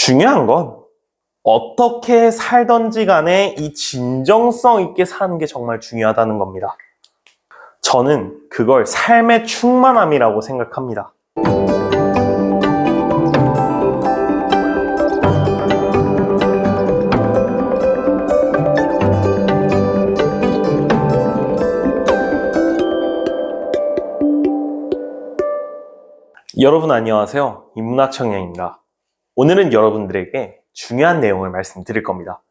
중요한 건 어떻게 살던지 간에 이 진정성 있게 사는 게 정말 중요하다는 겁니다. 저는 그걸 삶의 충만함이라고 생각합니다. 여러분 안녕하세요. 인문학청년입니다. 오늘은 여러분들에게 중요한 내용을 말씀드릴 겁니다.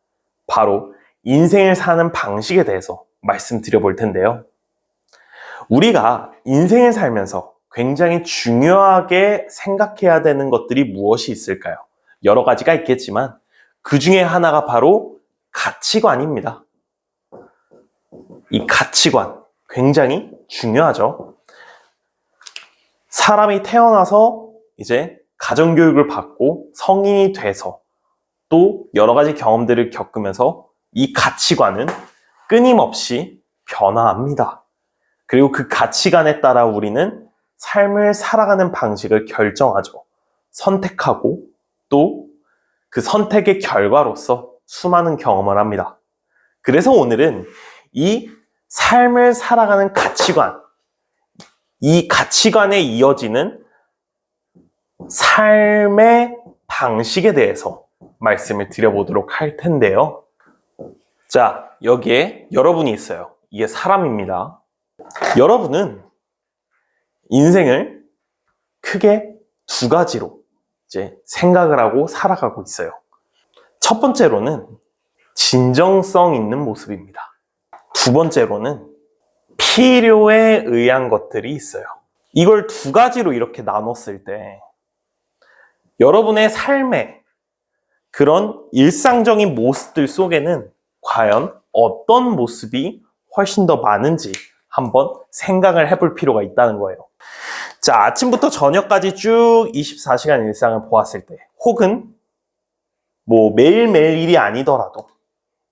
바로 인생을 사는 방식에 대해서 말씀드려 볼 텐데요. 우리가 인생을 살면서 굉장히 중요하게 생각해야 되는 것들이 무엇이 있을까요? 여러 가지가 있겠지만 그 중에 하나가 바로 가치관입니다. 이 가치관 굉장히 중요하죠. 사람이 태어나서 이제 가정교육을 받고 성인이 돼서 또 여러 가지 경험들을 겪으면서 이 가치관은 끊임없이 변화합니다. 그리고 그 가치관에 따라 우리는 삶을 살아가는 방식을 결정하죠. 선택하고 또 그 선택의 결과로서 수많은 경험을 합니다. 그래서 오늘은 이 삶을 살아가는 가치관, 이 가치관에 이어지는 삶의 방식에 대해서 말씀을 드려보도록 할 텐데요. 자, 여기에 여러분이 있어요. 이게 사람입니다. 여러분은 인생을 크게 두 가지로 이제 생각을 하고 살아가고 있어요. 첫 번째로는 진정성 있는 모습입니다. 두 번째로는 필요에 의한 것들이 있어요. 이걸 두 가지로 이렇게 나눴을 때 여러분의 삶의 그런 일상적인 모습들 속에는 과연 어떤 모습이 훨씬 더 많은지 한번 생각을 해볼 필요가 있다는 거예요. 자, 아침부터 저녁까지 쭉 24시간 일상을 보았을 때 혹은 뭐 매일매일 일이 아니더라도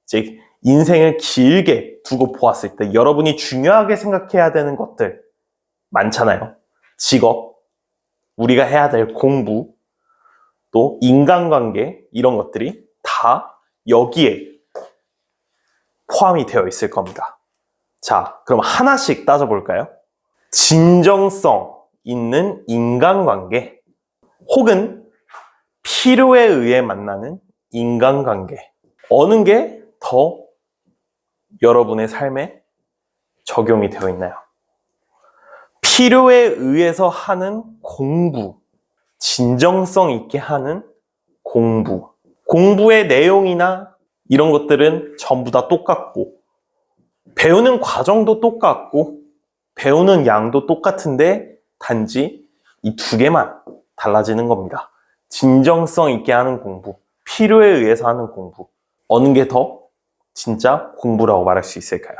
이제 인생을 길게 두고 보았을 때 여러분이 중요하게 생각해야 되는 것들 많잖아요. 직업, 우리가 해야 될 공부, 또 인간관계 이런 것들이 다 여기에 포함이 되어 있을 겁니다. 자, 그럼 하나씩 따져볼까요? 진정성 있는 인간관계 혹은 필요에 의해 만나는 인간관계 어느 게 더 여러분의 삶에 적용이 되어 있나요? 필요에 의해서 하는 공부, 진정성 있게 하는 공부. 공부의 내용이나 이런 것들은 전부 다 똑같고, 배우는 과정도 똑같고, 배우는 양도 똑같은데, 단지 이 두 개만 달라지는 겁니다. 진정성 있게 하는 공부, 필요에 의해서 하는 공부. 어느 게 더 진짜 공부라고 말할 수 있을까요?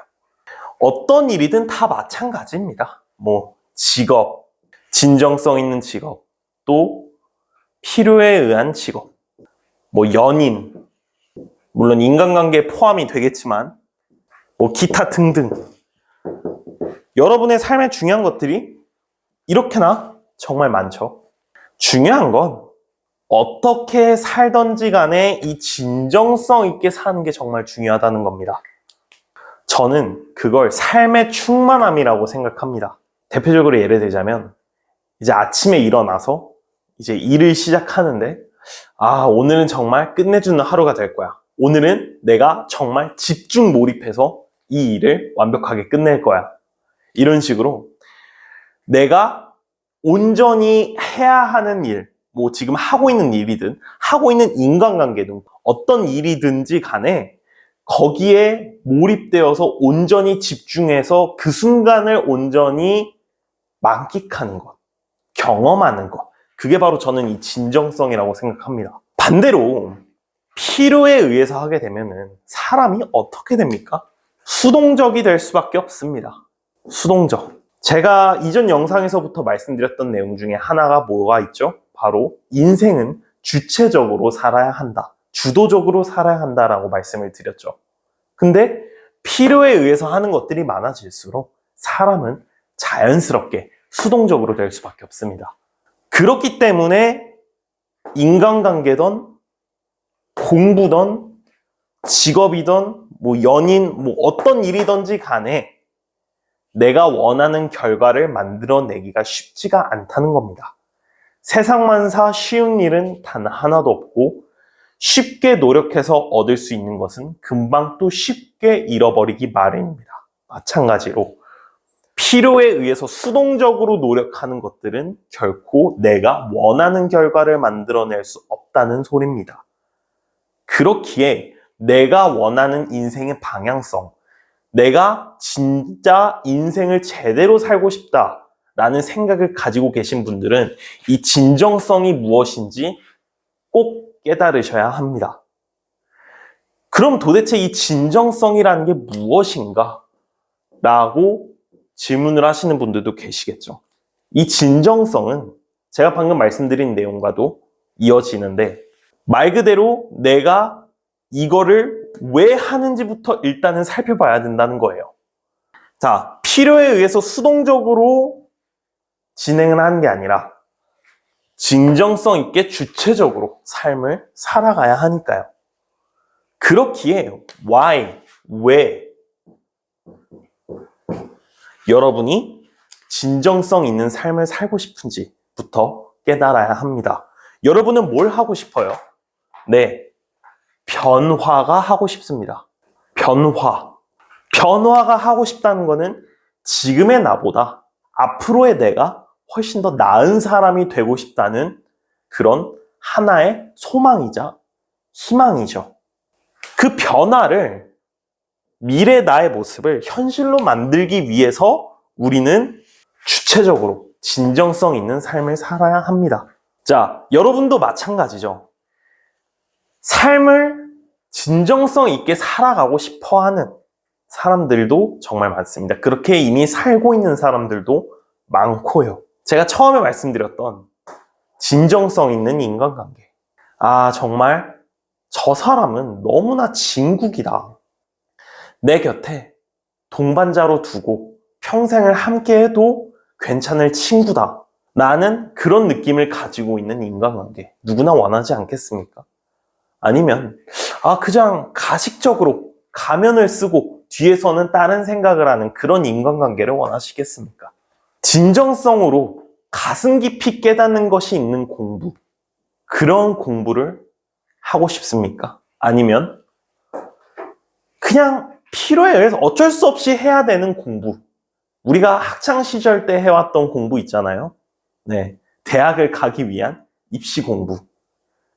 어떤 일이든 다 마찬가지입니다. 뭐 직업, 진정성 있는 직업, 또 필요에 의한 직업, 뭐 연인, 물론 인간관계에 포함이 되겠지만 뭐 기타 등등 여러분의 삶에 중요한 것들이 이렇게나 정말 많죠. 중요한 건 어떻게 살던지 간에 이 진정성 있게 사는 게 정말 중요하다는 겁니다. 저는 그걸 삶의 충만함이라고 생각합니다. 대표적으로 예를 들자면 이제 아침에 일어나서 이제 일을 시작하는데 오늘은 정말 끝내주는 하루가 될 거야. 오늘은 내가 정말 집중 몰입해서 이 일을 완벽하게 끝낼 거야. 이런 식으로 내가 온전히 해야 하는 일, 뭐 지금 하고 있는 일이든 하고 있는 인간관계든 어떤 일이든지 간에 거기에 몰입되어서 온전히 집중해서 그 순간을 온전히 만끽하는 것, 경험하는 것. 그게 바로 저는 이 진정성이라고 생각합니다. 반대로 필요에 의해서 하게 되면은 사람이 어떻게 됩니까? 수동적이 될 수밖에 없습니다. 수동적. 제가 이전 영상에서부터 말씀드렸던 내용 중에 하나가 뭐가 있죠? 바로 인생은 주체적으로 살아야 한다. 주도적으로 살아야 한다라고 말씀을 드렸죠. 근데 필요에 의해서 하는 것들이 많아질수록 사람은 자연스럽게 수동적으로 될 수밖에 없습니다. 그렇기 때문에 인간관계든 공부든 직업이든 뭐 연인 뭐 어떤 일이든지 간에 내가 원하는 결과를 만들어내기가 쉽지가 않다는 겁니다. 세상만사 쉬운 일은 단 하나도 없고 쉽게 노력해서 얻을 수 있는 것은 금방 또 쉽게 잃어버리기 마련입니다. 마찬가지로 필요에 의해서 수동적으로 노력하는 것들은 결코 내가 원하는 결과를 만들어낼 수 없다는 소리입니다. 그렇기에 내가 원하는 인생의 방향성, 내가 진짜 인생을 제대로 살고 싶다라는 생각을 가지고 계신 분들은 이 진정성이 무엇인지 꼭 깨달으셔야 합니다. 그럼 도대체 이 진정성이라는 게 무엇인가? 라고 질문을 하시는 분들도 계시겠죠. 이 진정성은 제가 방금 말씀드린 내용과도 이어지는데 말 그대로 내가 이거를 왜 하는지부터 일단은 살펴봐야 된다는 거예요. 자, 필요에 의해서 수동적으로 진행을 하는 게 아니라 진정성 있게 주체적으로 삶을 살아가야 하니까요. 그렇기에 why, 왜 여러분이 진정성 있는 삶을 살고 싶은지부터 깨달아야 합니다. 여러분은 뭘 하고 싶어요? 네, 변화가 하고 싶습니다. 변화가 하고 싶다는 거는 지금의 나보다 앞으로의 내가 훨씬 더 나은 사람이 되고 싶다는 그런 하나의 소망이자 희망이죠. 그 변화를 미래 나의 모습을 현실로 만들기 위해서 우리는 주체적으로 진정성 있는 삶을 살아야 합니다. 자, 여러분도 마찬가지죠. 삶을 진정성 있게 살아가고 싶어 하는 사람들도 정말 많습니다. 그렇게 이미 살고 있는 사람들도 많고요. 제가 처음에 말씀드렸던 진정성 있는 인간관계. 아, 정말 저 사람은 너무나 진국이다. 내 곁에 동반자로 두고 평생을 함께 해도 괜찮을 친구다. 나는 그런 느낌을 가지고 있는 인간관계. 누구나 원하지 않겠습니까? 아니면 그냥 가식적으로 가면을 쓰고 뒤에서는 다른 생각을 하는 그런 인간관계를 원하시겠습니까? 진정성으로 가슴 깊이 깨닫는 것이 있는 공부, 그런 공부를 하고 싶습니까? 아니면 그냥 필요에 의해서 어쩔 수 없이 해야 되는 공부, 우리가 학창시절 때 해왔던 공부 있잖아요. 네, 대학을 가기 위한 입시 공부.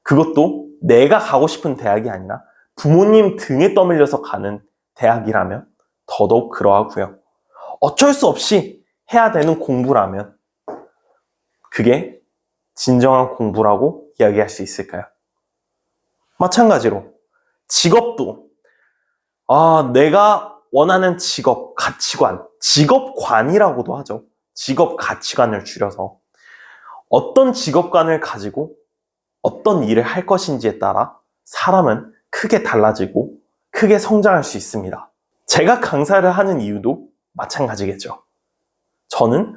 그것도 내가 가고 싶은 대학이 아니라 부모님 등에 떠밀려서 가는 대학이라면 더더욱 그러하고요. 어쩔 수 없이 해야 되는 공부라면 그게 진정한 공부라고 이야기할 수 있을까요? 마찬가지로 직업도 내가 원하는 직업, 가치관, 직업관이라고도 하죠. 직업 가치관을 줄여서 어떤 직업관을 가지고 어떤 일을 할 것인지에 따라 사람은 크게 달라지고 크게 성장할 수 있습니다. 제가 강사를 하는 이유도 마찬가지겠죠. 저는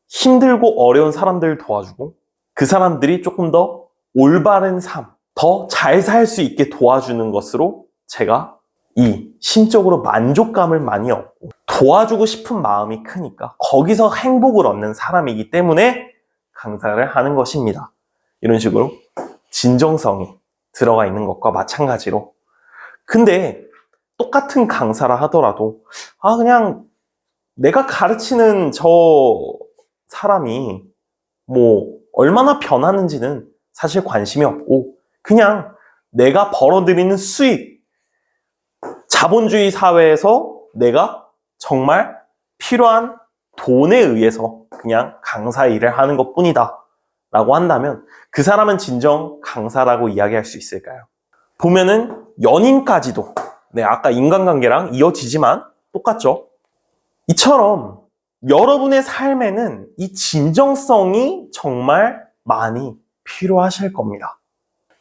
힘들고 어려운 사람들을 도와주고 그 사람들이 조금 더 올바른 삶, 더 잘 살 수 있게 도와주는 것으로 제가 이 심적으로 만족감을 많이 얻고 도와주고 싶은 마음이 크니까 거기서 행복을 얻는 사람이기 때문에 강사를 하는 것입니다. 이런 식으로 진정성이 들어가 있는 것과 마찬가지로. 근데 똑같은 강사라 하더라도 그냥 내가 가르치는 저 사람이 뭐 얼마나 변하는지는 사실 관심이 없고 그냥 내가 벌어들이는 수익, 자본주의 사회에서 내가 정말 필요한 돈에 의해서 그냥 강사 일을 하는 것 뿐이다 라고 한다면 그 사람은 진정 강사라고 이야기할 수 있을까요? 보면은 연인까지도 아까 인간관계랑 이어지지만 똑같죠? 이처럼 여러분의 삶에는 이 진정성이 정말 많이 필요하실 겁니다.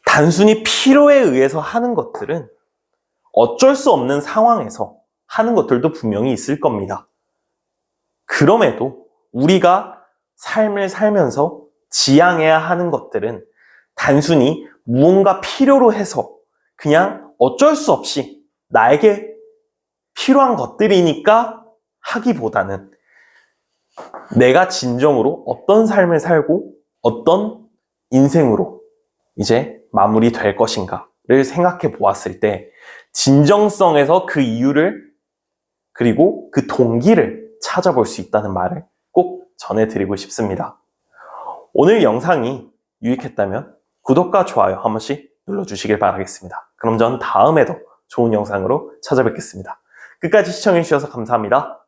단순히 필요에 의해서 하는 것들은 어쩔 수 없는 상황에서 하는 것들도 분명히 있을 겁니다. 그럼에도 우리가 삶을 살면서 지향해야 하는 것들은 단순히 무언가 필요로 해서 그냥 어쩔 수 없이 나에게 필요한 것들이니까 하기보다는 내가 진정으로 어떤 삶을 살고 어떤 인생으로 이제 마무리될 것인가를 생각해 보았을 때 진정성에서 그 이유를 그리고 그 동기를 찾아볼 수 있다는 말을 꼭 전해드리고 싶습니다. 오늘 영상이 유익했다면 구독과 좋아요 한 번씩 눌러주시길 바라겠습니다. 그럼 전 다음에도 좋은 영상으로 찾아뵙겠습니다. 끝까지 시청해주셔서 감사합니다.